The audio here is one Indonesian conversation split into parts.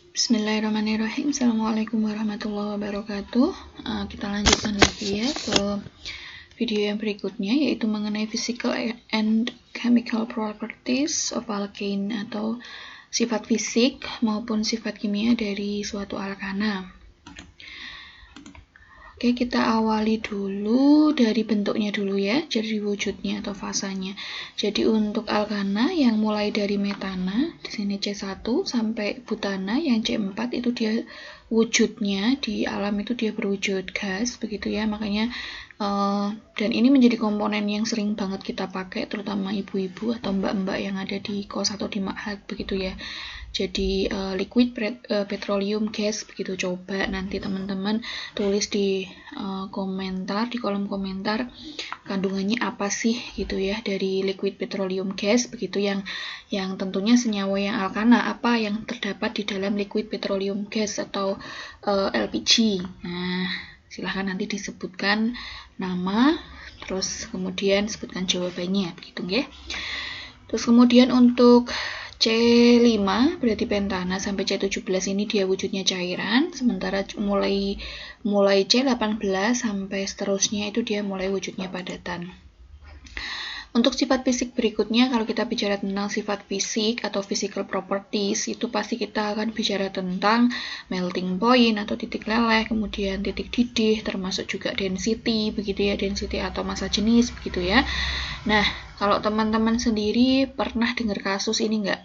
Bismillahirrahmanirrahim. Assalamualaikum warahmatullahi wabarakatuh. Kita lanjutkan lagi ya ke video yang berikutnya, yaitu mengenai physical and chemical properties of alkane, atau sifat fisik maupun sifat kimia dari suatu alkana. Oke, kita awali dulu dari bentuknya dulu ya, jadi wujudnya atau fasanya. Jadi untuk alkana yang mulai dari metana, di sini C1 sampai butana yang C4 itu dia wujudnya di alam itu dia berwujud gas, begitu ya. Makanya dan ini menjadi komponen yang sering banget kita pakai, terutama ibu-ibu atau mbak-mbak yang ada di kos atau di ma'had, begitu ya. Jadi liquid petroleum gas, begitu. Coba nanti teman-teman tulis di komentar, di kolom komentar, kandungannya apa sih gitu ya dari liquid petroleum gas, begitu, yang tentunya senyawa yang alkana apa yang terdapat di dalam liquid petroleum gas atau LPG. Nah, silahkan nanti disebutkan nama, terus kemudian sebutkan jawabannya, begitu ya. Terus kemudian untuk C5 berarti pentana sampai C17 ini dia wujudnya cairan, sementara mulai C18 sampai seterusnya itu dia mulai wujudnya padatan. Untuk sifat fisik berikutnya, kalau kita bicara tentang sifat fisik atau physical properties, itu pasti kita akan bicara tentang melting point atau titik leleh, kemudian titik didih, termasuk juga density, begitu ya, density atau massa jenis, begitu ya. Nah, kalau teman-teman sendiri pernah dengar kasus ini enggak?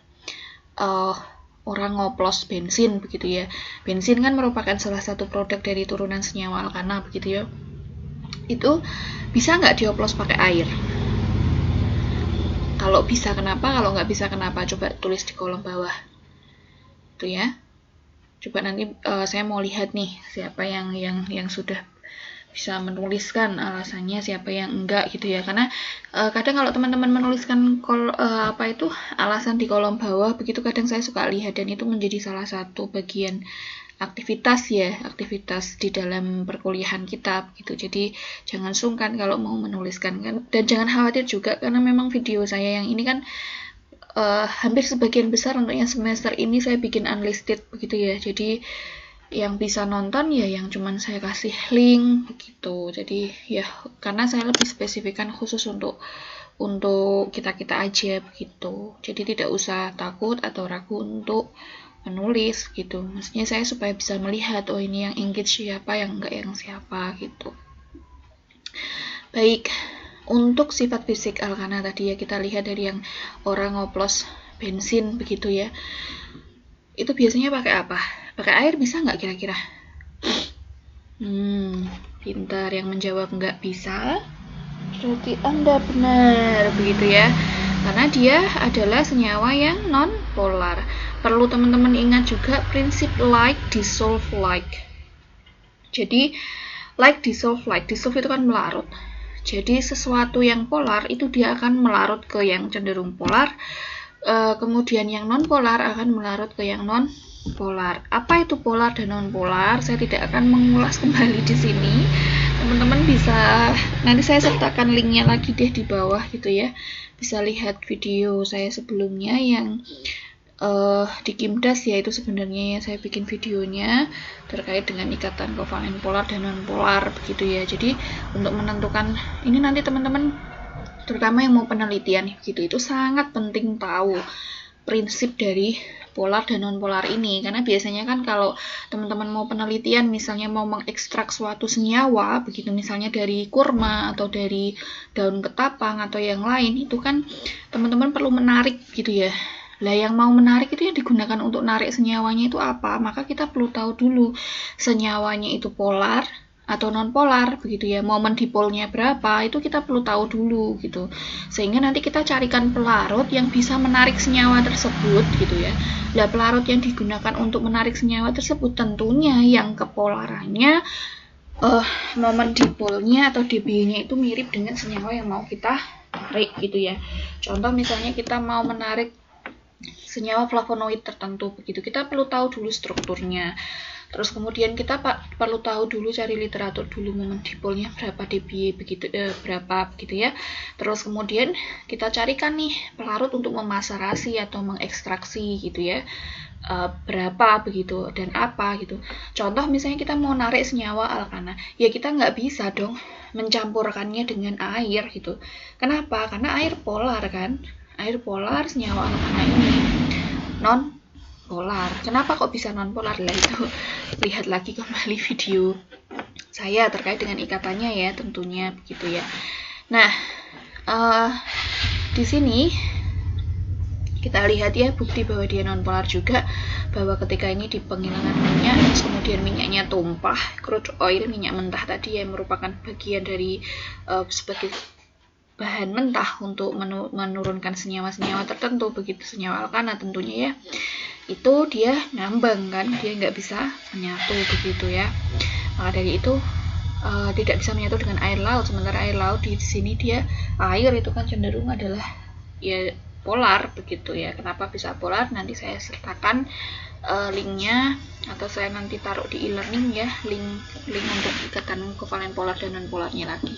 Orang ngoplos bensin, begitu ya. Bensin kan merupakan salah satu produk dari turunan senyawa alkana, begitu ya. Itu bisa nggak dioplos pakai air? Kalau bisa kenapa? Kalau nggak bisa kenapa? Coba tulis di kolom bawah. Itu ya. Coba nanti saya mau lihat nih siapa yang sudah bisa menuliskan alasannya, siapa yang enggak gitu ya. Karena kadang kalau teman-teman menuliskan alasan di kolom bawah begitu, kadang saya suka lihat, dan itu menjadi salah satu bagian aktivitas di dalam perkuliahan kita gitu. Jadi jangan sungkan kalau mau menuliskan kan, dan jangan khawatir juga karena memang video saya yang ini kan hampir sebagian besar untuk yang semester ini saya bikin unlisted, begitu ya. Jadi yang bisa nonton ya yang cuman saya kasih link begitu. Jadi ya karena saya lebih spesifikkan khusus untuk kita aja begitu. Jadi tidak usah takut atau ragu untuk menulis gitu. Maksudnya saya supaya bisa melihat oh ini yang engage siapa, yang enggak yang siapa gitu. Baik, untuk sifat fisik alkana tadi ya kita lihat dari yang orang ngoplos bensin begitu ya. Itu biasanya pakai apa? Pakai air bisa nggak kira-kira? Pintar yang menjawab nggak bisa. Berarti Anda benar, begitu ya. Karena dia adalah senyawa yang non-polar. Perlu teman-teman ingat juga prinsip like dissolve like. Jadi like dissolve itu kan melarut. Jadi sesuatu yang polar itu dia akan melarut ke yang cenderung polar. Kemudian yang non-polar akan melarut ke yang non-polar. Apa itu polar dan non-polar? Saya tidak akan mengulas kembali di sini. Teman-teman bisa, nanti saya sertakan linknya lagi deh di bawah gitu ya. Bisa lihat video saya sebelumnya yang di Kimdas ya, itu sebenarnya ya saya bikin videonya terkait dengan ikatan kovalen polar dan non-polar begitu ya. Jadi untuk menentukan ini nanti teman-teman terutama yang mau penelitian gitu, itu sangat penting tahu prinsip dari polar dan non-polar ini, karena biasanya kan kalau teman-teman mau penelitian misalnya mau mengekstrak suatu senyawa begitu, misalnya dari kurma atau dari daun ketapang atau yang lain, itu kan teman-teman perlu menarik gitu ya. Lah yang mau menarik itu yang digunakan untuk narik senyawanya itu apa? Maka kita perlu tahu dulu senyawanya itu polar atau non-polar begitu ya, momen dipolnya berapa itu kita perlu tahu dulu gitu, sehingga nanti kita carikan pelarut yang bisa menarik senyawa tersebut gitu ya. Nah, pelarut yang digunakan untuk menarik senyawa tersebut tentunya yang kepolarannya momen dipolnya atau dB-nya itu mirip dengan senyawa yang mau kita tarik gitu ya. Contoh misalnya kita mau menarik senyawa flavonoid tertentu begitu, kita perlu tahu dulu strukturnya. Terus kemudian kita perlu tahu dulu, cari literatur dulu moment dipolnya berapa dBA begitu, berapa begitu ya. Terus kemudian kita carikan nih pelarut untuk memaserasi atau mengekstraksi gitu ya, berapa begitu dan apa gitu. Contoh misalnya kita mau narik senyawa alkana, ya kita nggak bisa dong mencampurkannya dengan air gitu. Kenapa? Karena air polar kan, air polar, senyawa alkana ini non polar. Kenapa kok bisa non polar? Lah itu lihat lagi kembali video saya terkait dengan ikatannya ya, tentunya begitu ya. Nah, di sini kita lihat ya bukti bahwa dia non polar juga, bahwa ketika ini di penghilangan minyak, kemudian minyaknya tumpah, crude oil, minyak mentah tadi yang merupakan bagian dari sebagai bahan mentah untuk menurunkan senyawa-senyawa tertentu, begitu senyawa alkana tentunya ya, itu dia ngambang kan, dia nggak bisa menyatu begitu ya. Maka dari itu tidak bisa menyatu dengan air laut. Sementara air laut di sini dia, air itu kan cenderung adalah ya polar begitu ya. Kenapa bisa polar? Nanti saya sertakan linknya, atau saya nanti taruh di e-learning ya, link untuk ikatan kovalen polar dan non polarnya lagi.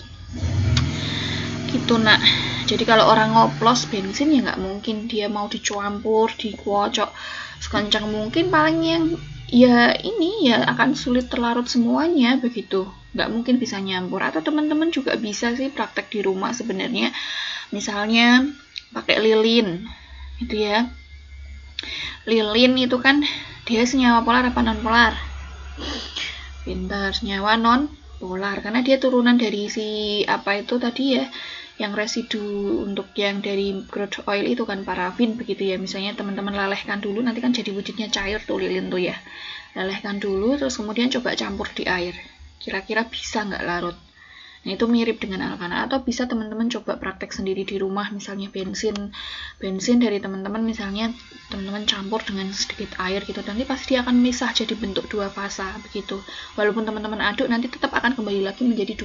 Gitu nak. Jadi kalau orang ngoplos bensin ya nggak mungkin dia mau dicampur, dikocok sekencang mungkin, paling yang ya ini ya akan sulit terlarut semuanya begitu, nggak mungkin bisa nyampur. Atau teman-teman juga bisa sih praktek di rumah sebenarnya, misalnya pakai lilin gitu ya. Lilin itu kan dia senyawa polar apa non polar? Pintar, senyawa non polar karena dia turunan dari si apa itu tadi ya, yang residu untuk yang dari crude oil itu kan, parafin begitu ya. Misalnya teman-teman lelehkan dulu, nanti kan jadi wujudnya cair tuh lilin tuh ya. Lelehkan dulu, terus kemudian coba campur di air. Kira-kira bisa nggak larut? Nah, itu mirip dengan alkana. Atau bisa teman-teman coba praktek sendiri di rumah, misalnya bensin dari teman-teman, misalnya teman-teman campur dengan sedikit air gitu, nanti pasti dia akan misah jadi bentuk dua fasa begitu. Walaupun teman-teman aduk, nanti tetap akan kembali lagi menjadi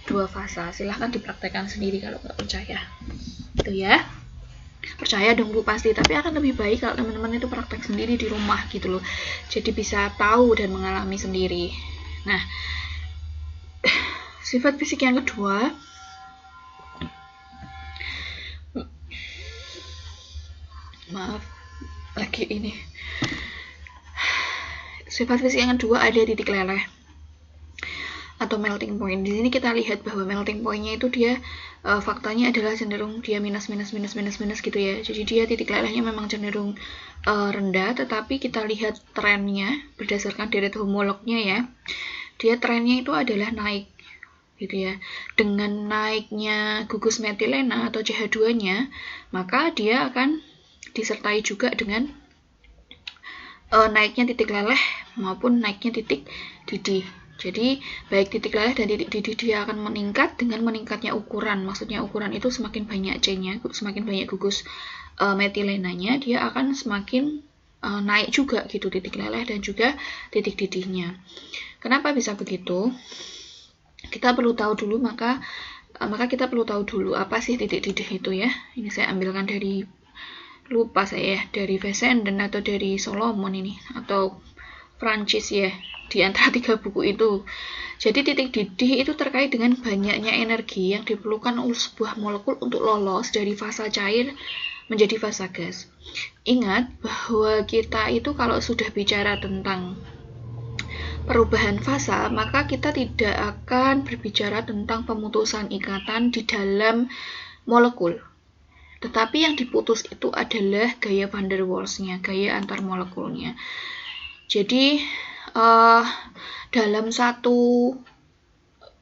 dua fasa. Silahkan dipraktekkan sendiri kalau nggak percaya gitu ya. Percaya dong Bu pasti, tapi akan lebih baik kalau teman-teman itu praktek sendiri di rumah gitu loh, jadi bisa tahu dan mengalami sendiri. Nah, sifat fisik yang kedua, maaf lagi ini, sifat fisik yang kedua ada titik leleh atau melting point. Di sini kita lihat bahwa melting point-nya itu dia faktanya adalah cenderung dia minus gitu ya. Jadi dia titik lelehnya memang cenderung rendah, tetapi kita lihat trennya berdasarkan deret homolognya ya, dia trennya itu adalah naik gitu ya. Dengan naiknya gugus metilena atau CH2-nya, maka dia akan disertai juga dengan naiknya titik leleh maupun naiknya titik didih. Jadi baik titik leleh dan titik didih dia akan meningkat dengan meningkatnya ukuran. Maksudnya ukuran itu semakin banyak C-nya, semakin banyak gugus metilenanya, dia akan semakin naik juga gitu titik leleh dan juga titik didihnya. Kenapa bisa begitu? Kita perlu tahu dulu, maka kita perlu tahu dulu apa sih titik didih itu ya. Ini saya ambilkan dari, lupa saya, dari Fessenden atau dari Solomon ini, atau Francis ya, di antara 3 buku itu. Jadi titik didih itu terkait dengan banyaknya energi yang diperlukan oleh sebuah molekul untuk lolos dari fasa cair menjadi fasa gas. Ingat bahwa kita itu kalau sudah bicara tentang perubahan fasa, maka kita tidak akan berbicara tentang pemutusan ikatan di dalam molekul. Tetapi yang diputus itu adalah gaya van der Waals-nya, gaya antar molekulnya. Jadi dalam satu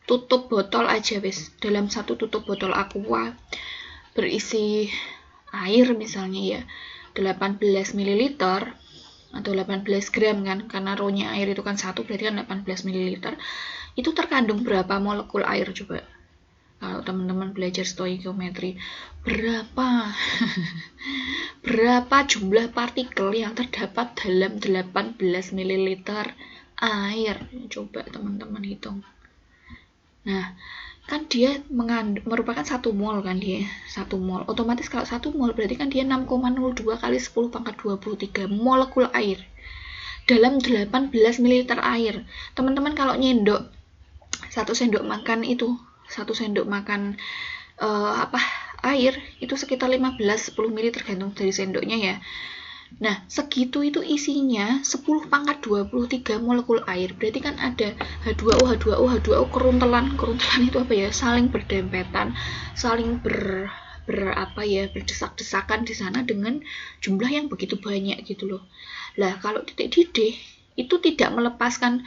tutup botol aja wis, dalam satu tutup botol aqua berisi air misalnya ya 18 ml atau 18 gram kan, karena rho-nya air itu kan 1, berarti kan 18 ml. Itu terkandung berapa molekul air coba? Kalau teman-teman belajar stoikiometri, berapa berapa jumlah partikel yang terdapat dalam 18 ml air? Coba teman-teman hitung. Nah, kan dia merupakan 1 mol kan, dia 1 mol. Otomatis kalau 1 mol berarti kan dia 6,02 kali 10 pangkat 23 molekul air. dalam 18 ml air. Teman-teman kalau nyendok 1 sendok makan itu, 1 sendok makan air itu sekitar 15-10 ml tergantung dari sendoknya ya. Nah, segitu itu isinya 10 pangkat 23 molekul air. Berarti kan ada H2O, H2O, H2O keruntelan. Keruntelan itu apa ya? Saling berdempetan, saling berdesak-desakan di sana dengan jumlah yang begitu banyak gitu loh. Lah, kalau titik didih itu tidak melepaskan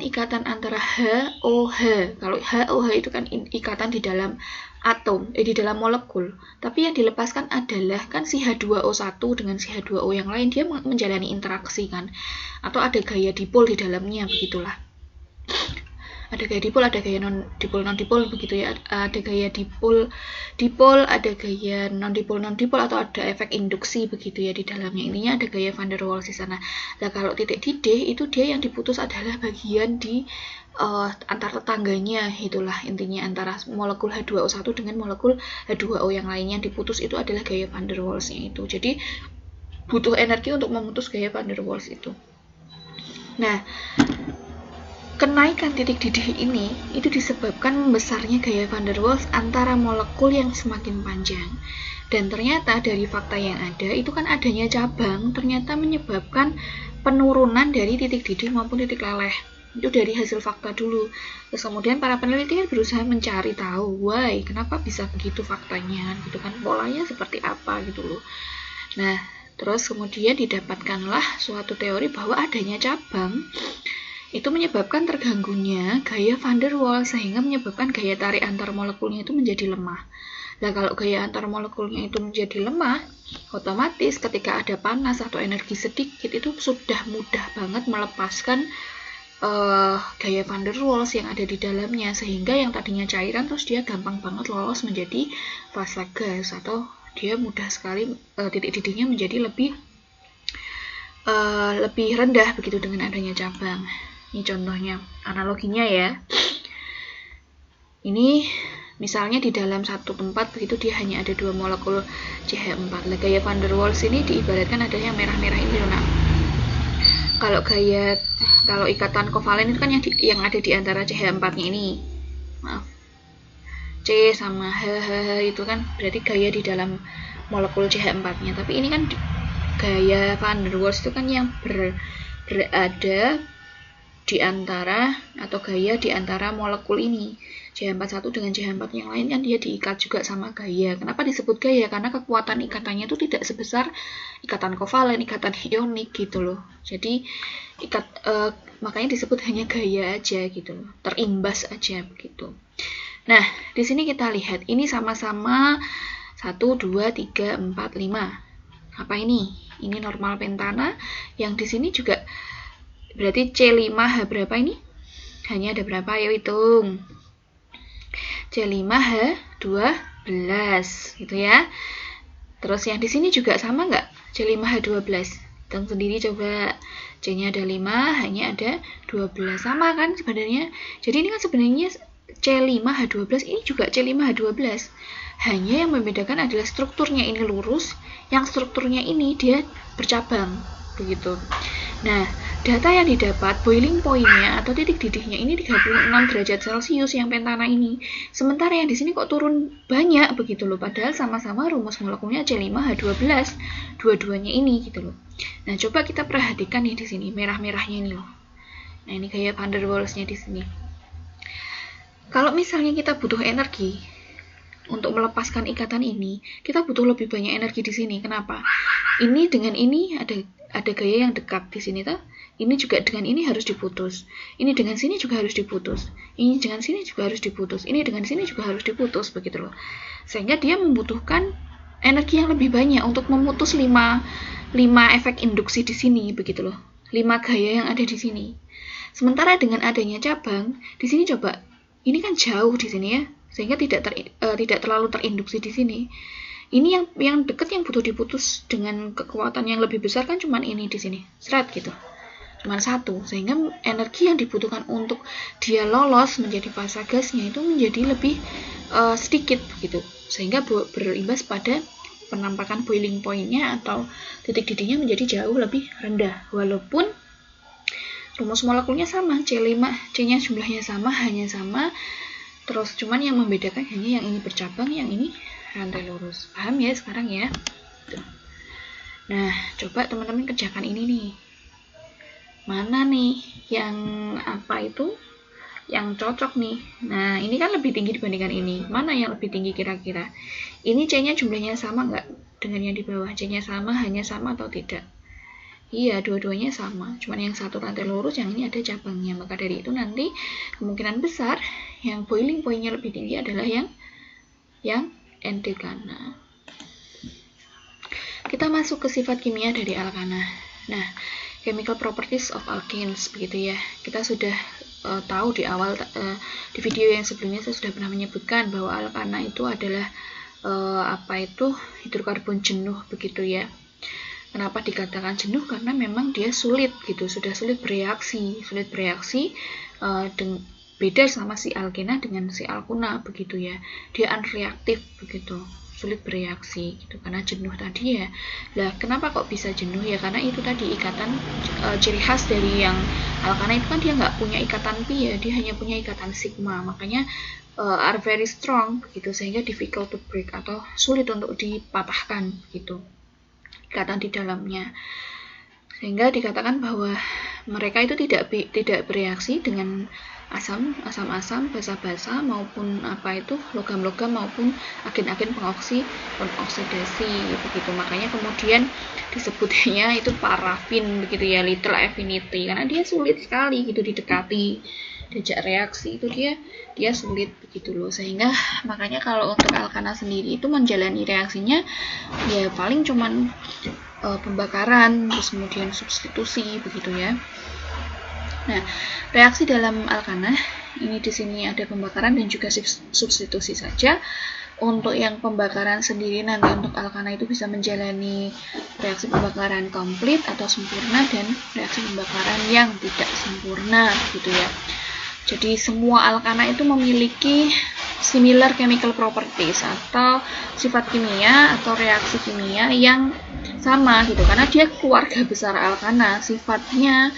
ikatan antara HOH. Kalau HOH itu kan ikatan di dalam atom, di dalam molekul. Tapi yang dilepaskan adalah kan si H2O1 dengan si H2O yang lain, dia menjalani interaksi kan. Atau ada gaya dipol di dalamnya, begitulah. Ada gaya dipol, ada gaya non-dipol begitu ya. Ada gaya dipol, ada gaya non-dipol atau ada efek induksi begitu ya di dalamnya. Ininya ada gaya van der Waals di sana. Nah, kalau titik didih itu dia yang diputus adalah bagian di antar tetangganya, itulah intinya antara molekul H2O1 dengan molekul H2O yang lainnya yang diputus itu adalah gaya van der Waals-nya itu. Jadi butuh energi untuk memutus gaya van der Waals itu. Nah, kenaikan titik didih ini itu disebabkan membesarnya gaya van der Waals antara molekul yang semakin panjang. Dan ternyata dari fakta yang ada itu kan adanya cabang ternyata menyebabkan penurunan dari titik didih maupun titik leleh. Itu dari hasil fakta dulu. Terus kemudian para peneliti berusaha mencari tahu, why, kenapa bisa begitu faktanya, gitu kan, polanya seperti apa gitu loh. Nah, terus kemudian didapatkanlah suatu teori bahwa adanya cabang itu menyebabkan terganggunya gaya van der Waals sehingga menyebabkan gaya tarik antar molekulnya itu menjadi lemah. Nah, kalau gaya antar molekulnya itu menjadi lemah, otomatis ketika ada panas atau energi sedikit itu sudah mudah banget melepaskan gaya van der Waals yang ada di dalamnya, sehingga yang tadinya cairan terus dia gampang banget lolos menjadi fase gas, atau dia mudah sekali titik didihnya menjadi lebih rendah begitu dengan adanya cabang. Ini contohnya, analoginya ya. Ini misalnya di dalam satu tempat begitu dia hanya ada 2 molekul CH4. Nah, gaya van der Waals ini diibaratkan ada yang merah-merah ini loh. Nah, kalau ikatan kovalen itu kan yang ada di antara CH4-nya ini. Maaf. C sama H itu kan berarti gaya di dalam molekul CH4-nya. Tapi ini kan gaya van der Waals itu kan yang berada di antara atau gaya di antara molekul ini. CH41 dengan CH4 yang lain kan dia diikat juga sama gaya. Kenapa disebut gaya? Karena kekuatan ikatannya itu tidak sebesar ikatan kovalen, ikatan ionik gitu loh. Jadi makanya disebut hanya gaya aja gitu loh, terimbas aja begitu. Nah, di sini kita lihat ini sama-sama 1, 2, 3, 4, 5. Apa ini? Ini normal pentana. Yang di sini juga berarti C5H berapa ini? Hanya ada berapa? Ayo hitung. C5H12 gitu ya. Terus yang di sini juga sama nggak? C5H12. Hitung sendiri coba. C-nya ada 5, H-nya ada 12. Sama kan sebenarnya. Jadi ini kan sebenarnya C5H12 ini juga C5H12. Hanya yang membedakan adalah strukturnya ini lurus, yang strukturnya ini dia bercabang begitu. Nah, data yang didapat boiling point-nya atau titik didihnya ini 36 derajat Celcius yang pentana ini. Sementara yang di sini kok turun banyak begitu loh, padahal sama-sama rumus molekulnya C5H12, dua-duanya ini gitu loh. Nah, coba kita perhatikan nih di sini merah-merahnya ini loh. Nah, ini gaya van der Waals-nya di sini. Kalau misalnya kita butuh energi untuk melepaskan ikatan ini, kita butuh lebih banyak energi di sini. Kenapa? Ini dengan ini ada gaya yang dekat di sini tuh. Ini juga dengan ini harus diputus. Ini dengan sini juga harus diputus. Ini dengan sini juga harus diputus. Ini dengan sini juga harus diputus begitu loh. Sehingga dia membutuhkan energi yang lebih banyak untuk memutus 5 efek induksi di sini begitu loh. 5 gaya yang ada di sini. Sementara dengan adanya cabang, di sini coba ini kan jauh di sini ya. Sehingga tidak terlalu terinduksi di sini. Ini yang dekat yang butuh diputus dengan kekuatan yang lebih besar kan cuman ini di sini, seret gitu, cuman 1, sehingga energi yang dibutuhkan untuk dia lolos menjadi fase gasnya itu menjadi lebih sedikit gitu, sehingga berimbas pada penampakan boiling point-nya atau titik didihnya menjadi jauh lebih rendah, walaupun rumus molekulnya sama, C5, C-nya jumlahnya sama, hanya sama, terus cuman yang membedakan hanya yang ini bercabang, yang ini rantai lurus. Paham ya sekarang ya? Nah, coba teman-teman kerjakan ini nih. Mana nih yang apa itu? Yang cocok nih. Nah, ini kan lebih tinggi dibandingkan ini. Mana yang lebih tinggi kira-kira? Ini C-nya jumlahnya sama nggak dengan yang di bawah? C-nya sama, hanya sama atau tidak? Iya, dua-duanya sama. Cuman yang satu rantai lurus, yang ini ada cabangnya. Maka dari itu nanti kemungkinan besar yang boiling point-nya lebih tinggi adalah yang endekana. Kita masuk ke sifat kimia dari alkana. Nah, chemical properties of alkenes begitu ya. Kita sudah tahu di awal di video yang sebelumnya saya sudah pernah menyebutkan bahwa alkana itu adalah hidrokarbon jenuh begitu ya. Kenapa dikatakan jenuh? Karena memang dia sulit gitu, sudah sulit bereaksi beda sama si alkena dengan si alkuna begitu ya. Dia unreaktif begitu, sulit bereaksi gitu karena jenuh tadi ya. Lah kenapa kok bisa jenuh ya? Karena itu tadi ikatan ciri khas dari yang alkana itu kan dia nggak punya ikatan pi ya, dia hanya punya ikatan sigma, makanya are very strong begitu, sehingga difficult to break atau sulit untuk dipatahkan gitu ikatan di dalamnya, sehingga dikatakan bahwa mereka itu tidak bereaksi dengan asam, basa-basa maupun logam-logam maupun agen-agen pengoksidasi begitu. Makanya kemudian disebutnya itu parafin begitu ya, little affinity, karena dia sulit sekali gitu didekati, diajak reaksi itu dia sulit begitu loh. Sehingga makanya kalau untuk alkana sendiri itu menjalani reaksinya ya paling cuman pembakaran, terus kemudian substitusi begitu ya. Nah, reaksi dalam alkana ini di sini ada pembakaran dan juga substitusi saja. Untuk yang pembakaran sendiri nanti untuk alkana itu bisa menjalani reaksi pembakaran komplit atau sempurna dan reaksi pembakaran yang tidak sempurna gitu ya. Jadi semua alkana itu memiliki similar chemical properties atau sifat kimia atau reaksi kimia yang sama gitu, karena dia keluarga besar alkana, sifatnya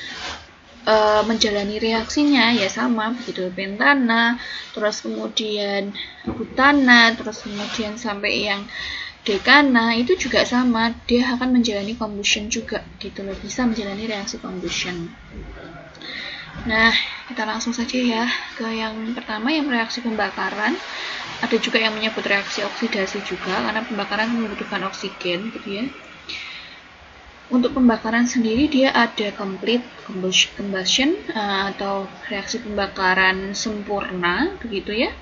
menjalani reaksinya ya sama begitu, pentana, terus kemudian butana, terus kemudian sampai yang dekana itu juga sama, dia akan menjalani combustion juga gitu loh, bisa menjalani reaksi combustion. Nah, kita langsung saja ya ke yang pertama, yang reaksi pembakaran. Ada juga yang menyebut reaksi oksidasi juga, karena pembakaran membutuhkan oksigen gitu ya. Untuk pembakaran sendiri dia ada complete combustion atau reaksi pembakaran sempurna begitu ya.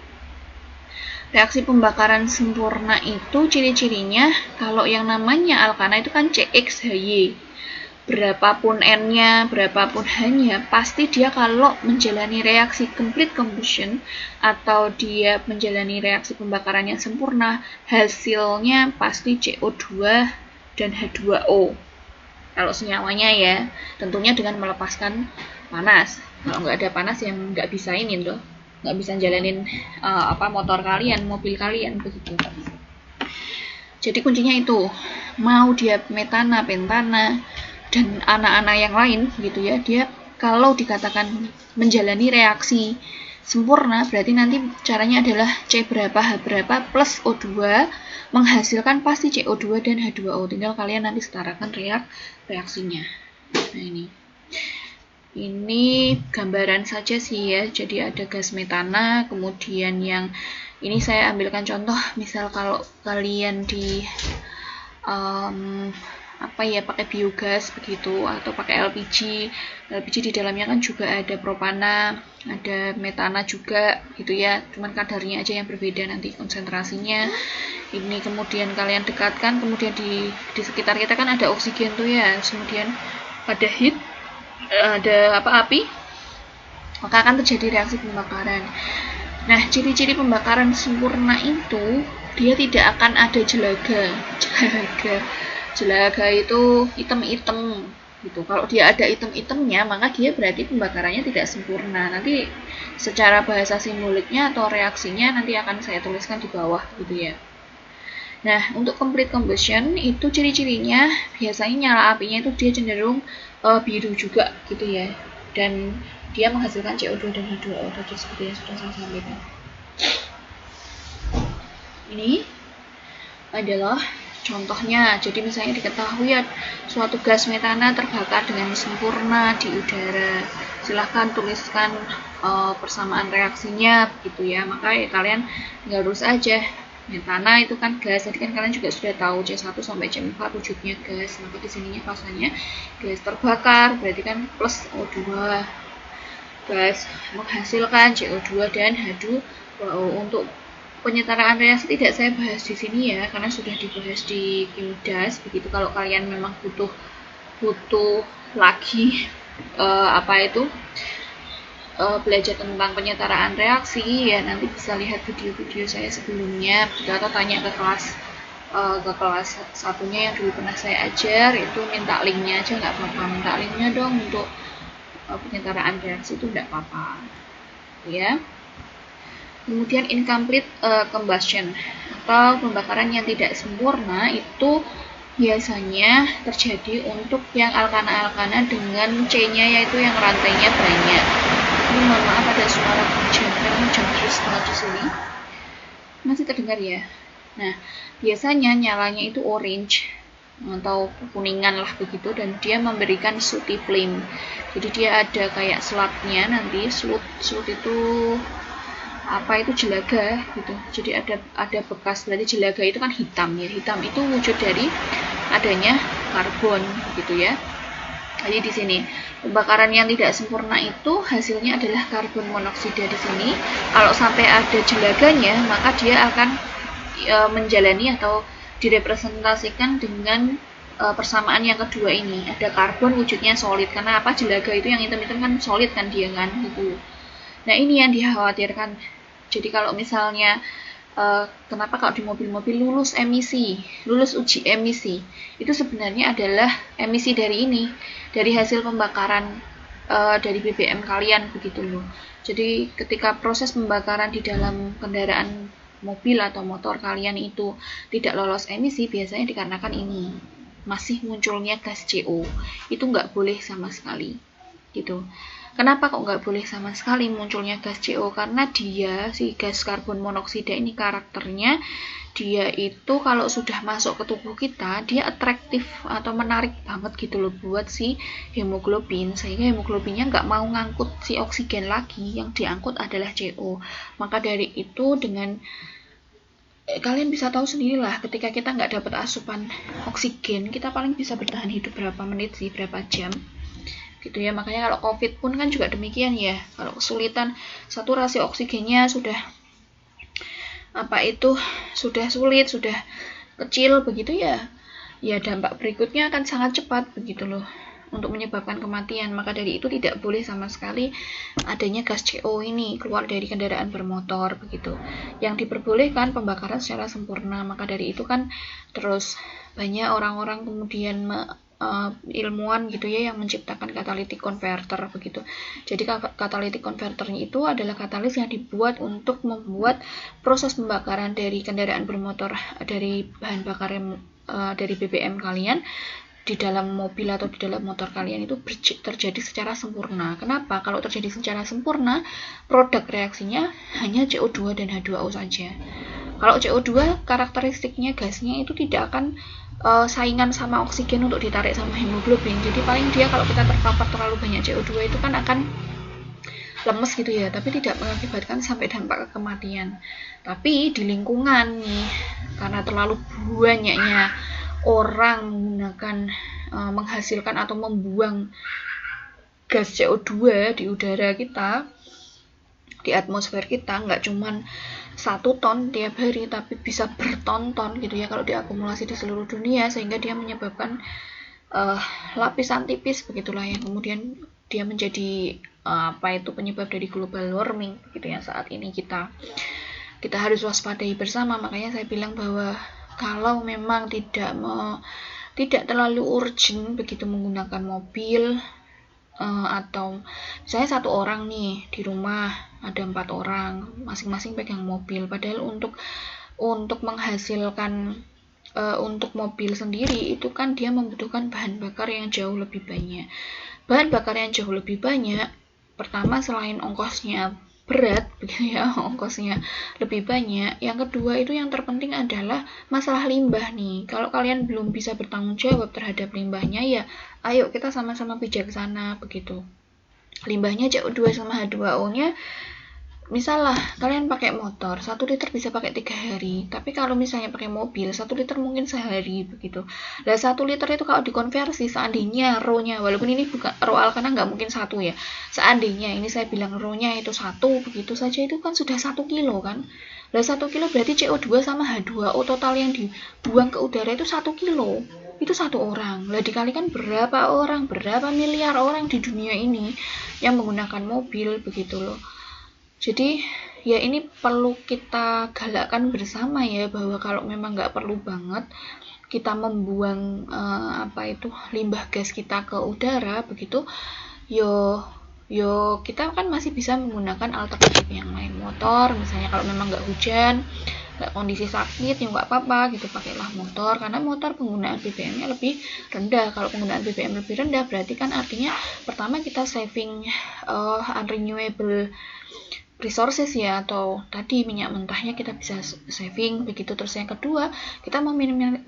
Reaksi pembakaran sempurna itu ciri-cirinya kalau yang namanya alkana itu kan CXHY. Berapapun N-nya, berapapun H-nya, pasti dia kalau menjalani reaksi complete combustion atau dia menjalani reaksi pembakaran yang sempurna, hasilnya pasti CO2 dan H2O. Kalau senyawanya ya, tentunya dengan melepaskan panas. Kalau nggak ada panas yang nggak bisa ini tuh, nggak bisa jalanin motor kalian, mobil kalian begitu. Jadi kuncinya itu, mau dia metana, pentana, dan anak-anak yang lain gitu ya, dia kalau dikatakan menjalani reaksi sempurna, berarti nanti caranya adalah C berapa, H berapa, plus O2, menghasilkan pasti CO2 dan H2O. Tinggal kalian nanti setarakan reaksinya. Nah ini gambaran saja sih ya. Jadi ada gas metana, kemudian yang ini saya ambilkan contoh, misal kalau kalian di pakai biogas begitu atau pakai LPG di dalamnya kan juga ada propana, ada metana juga gitu ya, cuman kadarnya aja yang berbeda nanti konsentrasinya. Ini kemudian kalian dekatkan, kemudian di sekitar kita kan ada oksigen tuh ya, kemudian ada heat, ada api, maka akan terjadi reaksi pembakaran. Nah, ciri-ciri pembakaran sempurna itu dia tidak akan ada jelaga itu hitam-hitam gitu. Kalau dia ada hitam-hitamnya, maka dia berarti pembakarannya tidak sempurna. Nanti secara bahasa simboliknya atau reaksinya nanti akan saya tuliskan di bawah gitu ya. Nah, untuk complete combustion itu ciri-cirinya biasanya nyala apinya itu dia cenderung biru juga gitu ya, dan dia menghasilkan CO2 dan H2O tadi seperti yang sudah saya sampaikan. Ini adalah contohnya. Jadi misalnya diketahui suatu gas metana terbakar dengan sempurna di udara. Silahkan tuliskan persamaan reaksinya begitu ya. Maka ya, kalian nggak harus aja metana itu kan gas. Tadi kan kalian juga sudah tahu C1 sampai C4 wujudnya gas. Maka di sininya pasanya gas terbakar berarti kan plus O2. Gas menghasilkan CO2 dan H2O. Untuk penyetaraan reaksi tidak saya bahas di sini ya, karena sudah dibahas di Kimdas. Begitu kalau kalian memang butuh lagi belajar tentang penyetaraan reaksi ya, nanti bisa lihat video-video saya sebelumnya, atau tanya ke kelas satunya yang dulu pernah saya ajar, itu minta linknya aja nggak apa-apa, minta linknya dong untuk penyetaraan reaksi itu nggak apa-apa ya. Kemudian incomplete combustion atau pembakaran yang tidak sempurna itu biasanya terjadi untuk yang alkana dengan C-nya, yaitu yang rantainya banyak. Ini mohon maaf ada suara hujan, memang hujan terus banget di sini. Masih terdengar ya? Nah, biasanya nyalanya itu orange atau kuningan lah begitu, dan dia memberikan sooty flame. Jadi dia ada kayak slotnya, nanti slot itu jelaga gitu. Jadi ada bekas, berarti jelaga itu kan hitam ya. Hitam itu wujud dari adanya karbon gitu ya. Jadi di sini pembakaran yang tidak sempurna itu hasilnya adalah karbon monoksida di sini. Kalau sampai ada jelaganya, maka dia akan menjalani atau direpresentasikan dengan persamaan yang kedua ini. Ada karbon wujudnya solid. Karena apa? Jelaga itu yang hitam-hitam kan solid kan dia kan gitu. Nah, ini yang dikhawatirkan. Jadi kalau misalnya kenapa kalau di mobil-mobil lulus uji emisi, itu sebenarnya adalah emisi dari hasil pembakaran dari BBM kalian begitu loh. Jadi ketika proses pembakaran di dalam kendaraan mobil atau motor kalian itu tidak lolos emisi, biasanya dikarenakan ini masih munculnya gas CO. Itu nggak boleh sama sekali gitu. Kenapa kok nggak boleh sama sekali munculnya gas CO? Karena si gas karbon monoksida ini karakternya, dia itu kalau sudah masuk ke tubuh kita, dia atraktif atau menarik banget gitu loh buat si hemoglobin, sehingga hemoglobinnya nggak mau ngangkut si oksigen lagi, yang diangkut adalah CO. Maka dari itu kalian bisa tahu sendirilah, ketika kita nggak dapat asupan oksigen, kita paling bisa bertahan hidup berapa menit sih, berapa jam gitu ya. Makanya kalau COVID pun kan juga demikian ya. Kalau kesulitan saturasi oksigennya sudah sulit, sudah kecil begitu ya. Ya dampak berikutnya akan sangat cepat begitu loh untuk menyebabkan kematian. Maka dari itu tidak boleh sama sekali adanya gas CO ini keluar dari kendaraan bermotor begitu. Yang diperbolehkan pembakaran secara sempurna. Maka dari itu kan terus banyak orang-orang kemudian ilmuwan gitu ya yang menciptakan catalytic converter begitu. Jadi catalytic converternya itu adalah katalis yang dibuat untuk membuat proses pembakaran dari kendaraan bermotor dari bahan bakar dari BBM kalian di dalam mobil atau di dalam motor kalian itu terjadi secara sempurna. Kenapa? Kalau terjadi secara sempurna, produk reaksinya hanya CO2 dan H2O saja. Kalau CO2 karakteristiknya gasnya itu tidak akan saingan sama oksigen untuk ditarik sama hemoglobin. Jadi paling dia kalau kita terpapar terlalu banyak CO2 itu kan akan lemes gitu ya, tapi tidak mengakibatkan sampai dampak kematian. Tapi di lingkungan nih, karena terlalu banyaknya orang menghasilkan atau membuang gas CO2 di udara kita, di atmosfer kita, nggak cuman 1 ton tiap hari, tapi bisa berton-ton gitu ya kalau diakumulasi di seluruh dunia, sehingga dia menyebabkan lapisan tipis begitulah yang kemudian dia menjadi penyebab dari global warming gitu ya. Saat ini kita harus waspadai bersama. Makanya saya bilang bahwa kalau memang tidak terlalu urgent begitu menggunakan mobil, atau misalnya 1 orang nih di rumah ada 4 orang masing-masing pegang mobil, padahal untuk menghasilkan untuk mobil sendiri itu kan dia membutuhkan bahan bakar yang jauh lebih banyak. Bahan bakar yang jauh lebih banyak, pertama selain ongkosnya berat begitu ya, ongkosnya lebih banyak. Yang kedua itu yang terpenting adalah masalah limbah nih. Kalau kalian belum bisa bertanggung jawab terhadap limbahnya, ya ayo kita sama-sama bijaksana begitu. Limbahnya CO2 sama H2O-nya, misal lah kalian pakai motor 1 liter bisa pakai 3 hari, tapi kalau misalnya pakai mobil 1 liter mungkin sehari begitu. Nah 1 liter itu kalau dikonversi seandainya RO-nya, walaupun ini bukan RO Alkana, nggak mungkin 1 ya, seandainya ini saya bilang RO-nya itu 1, begitu saja itu kan sudah 1 kilo kan. Nah 1 kilo berarti CO2 sama H2O total yang dibuang ke udara itu 1 kilo, itu 1 orang. Lah dikalikan berapa orang, berapa miliar orang di dunia ini yang menggunakan mobil begitu loh. Jadi ya ini perlu kita galakkan bersama ya, bahwa kalau memang nggak perlu banget kita membuang limbah gas kita ke udara begitu, yo kita kan masih bisa menggunakan alternatif yang lain, motor misalnya. Kalau memang nggak hujan, nggak kondisi sakit, ya nggak apa-apa gitu, pakailah motor, karena motor penggunaan BBM-nya lebih rendah. Kalau penggunaan BBM lebih rendah berarti kan artinya pertama kita saving unrenewable resources ya, atau tadi minyak mentahnya kita bisa saving begitu. Terus yang kedua, kita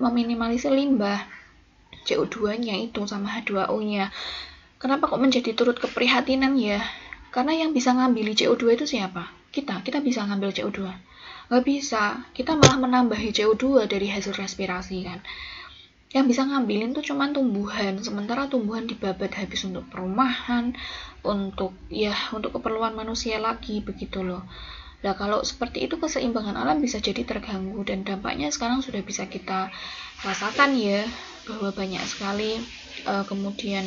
meminimalisir limbah CO2-nya itu sama H2O-nya. Kenapa kok menjadi turut keprihatinan ya? Karena yang bisa ngambil CO2 itu siapa? Kita bisa ngambil CO2? Nggak bisa, kita malah menambahi CO2 dari hasil respirasi kan. Yang bisa ngambilin tuh cuma tumbuhan, sementara tumbuhan dibabat habis untuk perumahan, untuk keperluan manusia lagi begitu loh. Nah kalau seperti itu keseimbangan alam bisa jadi terganggu, dan dampaknya sekarang sudah bisa kita rasakan ya, bahwa banyak sekali kemudian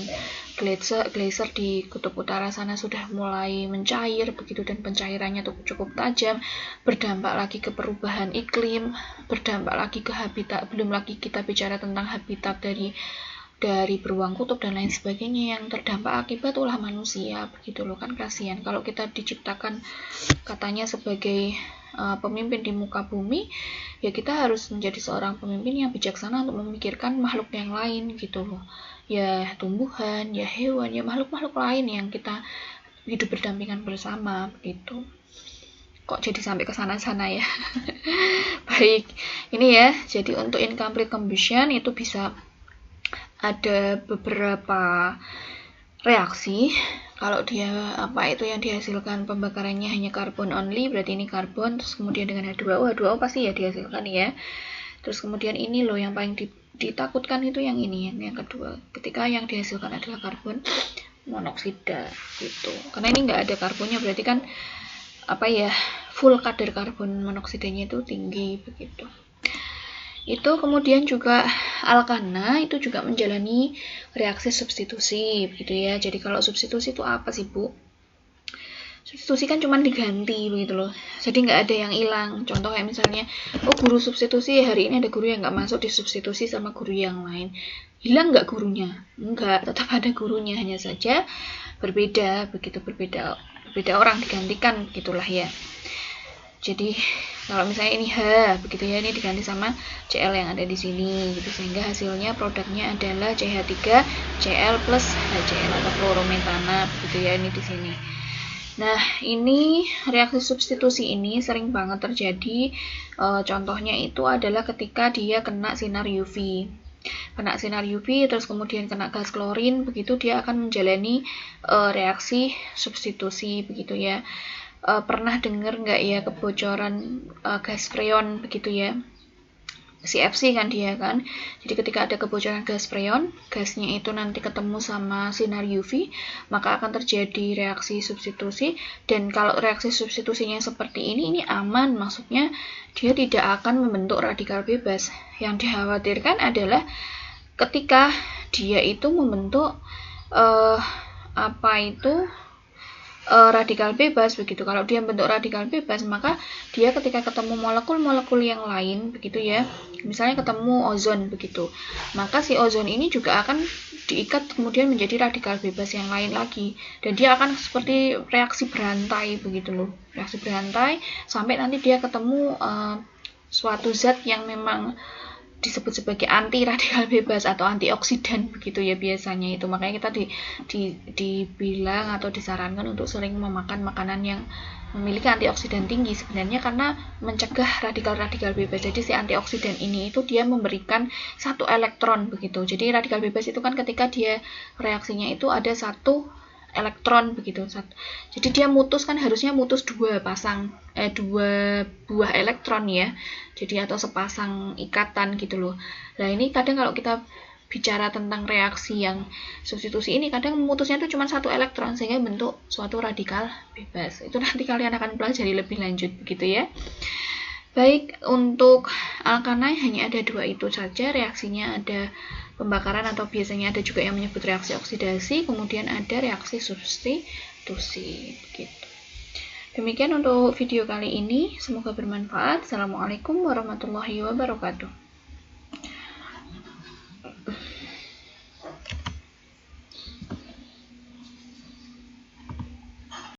glacier di kutub utara sana sudah mulai mencair begitu, dan pencairannya tuh cukup tajam, berdampak lagi ke perubahan iklim, berdampak lagi ke habitat, belum lagi kita bicara tentang habitat dari beruang kutub dan lain sebagainya yang terdampak akibat ulah manusia begitu loh. Kan kasihan kalau kita diciptakan katanya sebagai pemimpin di muka bumi, ya kita harus menjadi seorang pemimpin yang bijaksana untuk memikirkan makhluk yang lain gitu loh, ya tumbuhan, ya hewan, ya makhluk-makhluk lain yang kita hidup berdampingan bersama begitu. Kok jadi sampai ke sana-sana ya. Baik, ini ya, jadi untuk incomplete combustion itu bisa ada beberapa reaksi. Kalau dia yang dihasilkan pembakarannya hanya karbon only, berarti ini karbon, terus kemudian dengan H2O pasti ya dihasilkan ya. Terus kemudian ini loh yang paling ditakutkan itu yang ini, yang kedua, ketika yang dihasilkan adalah karbon monoksida gitu. Karena ini nggak ada karbonnya, berarti kan full kadar karbon monoksidanya itu tinggi begitu. Itu kemudian juga alkana itu juga menjalani reaksi substitusi begitu ya. Jadi kalau substitusi itu apa sih Bu? Substitusi kan cuma diganti begitu loh, jadi nggak ada yang hilang. Contoh kayak misalnya, guru substitusi hari ini ada guru yang nggak masuk, disubstitusi sama guru yang lain, hilang nggak gurunya? Enggak, tetap ada gurunya, hanya saja berbeda begitu, berbeda orang digantikan gitulah ya. Jadi kalau misalnya ini H begitu ya, ini diganti sama Cl yang ada di sini gitu, sehingga hasilnya produknya adalah CH3Cl plus HCl atau fluorometana begitu ya, ini di sini. Nah, ini reaksi substitusi ini sering banget terjadi. Contohnya itu adalah ketika dia kena sinar UV. Terus kemudian kena gas klorin, begitu dia akan menjalani reaksi substitusi begitu ya. Pernah dengar nggak ya kebocoran gas freon begitu ya? CFC kan dia kan. Jadi ketika ada kebocoran gas freon, gasnya itu nanti ketemu sama sinar UV, maka akan terjadi reaksi substitusi. Dan kalau reaksi substitusinya seperti ini aman, maksudnya dia tidak akan membentuk radikal bebas. Yang dikhawatirkan adalah ketika dia itu membentuk radikal bebas begitu. Kalau dia bentuk radikal bebas, maka dia ketika ketemu molekul-molekul yang lain begitu ya, misalnya ketemu ozon begitu, maka si ozon ini juga akan diikat kemudian menjadi radikal bebas yang lain lagi, dan dia akan seperti reaksi berantai begitu loh, reaksi berantai sampai nanti dia ketemu suatu zat yang memang disebut sebagai anti radikal bebas atau antioksidan begitu ya biasanya itu. Makanya kita dibilang atau disarankan untuk sering memakan makanan yang memiliki antioksidan tinggi sebenarnya karena mencegah radikal-radikal bebas. Jadi si antioksidan ini itu dia memberikan satu elektron begitu. Jadi radikal bebas itu kan ketika dia reaksinya itu ada satu elektron begitu. Jadi dia mutus kan harusnya mutus dua buah elektron ya. Jadi atau sepasang ikatan gitu loh. Nah, ini kadang kalau kita bicara tentang reaksi yang substitusi ini kadang mutusnya itu cuma satu elektron sehingga bentuk suatu radikal bebas. Itu nanti kalian akan pelajari lebih lanjut begitu ya. Baik, untuk alkana hanya ada 2 itu saja reaksinya, ada pembakaran atau biasanya ada juga yang menyebut reaksi oksidasi, kemudian ada reaksi substitusi gitu. Demikian untuk video kali ini, semoga bermanfaat. Assalamualaikum warahmatullahi wabarakatuh.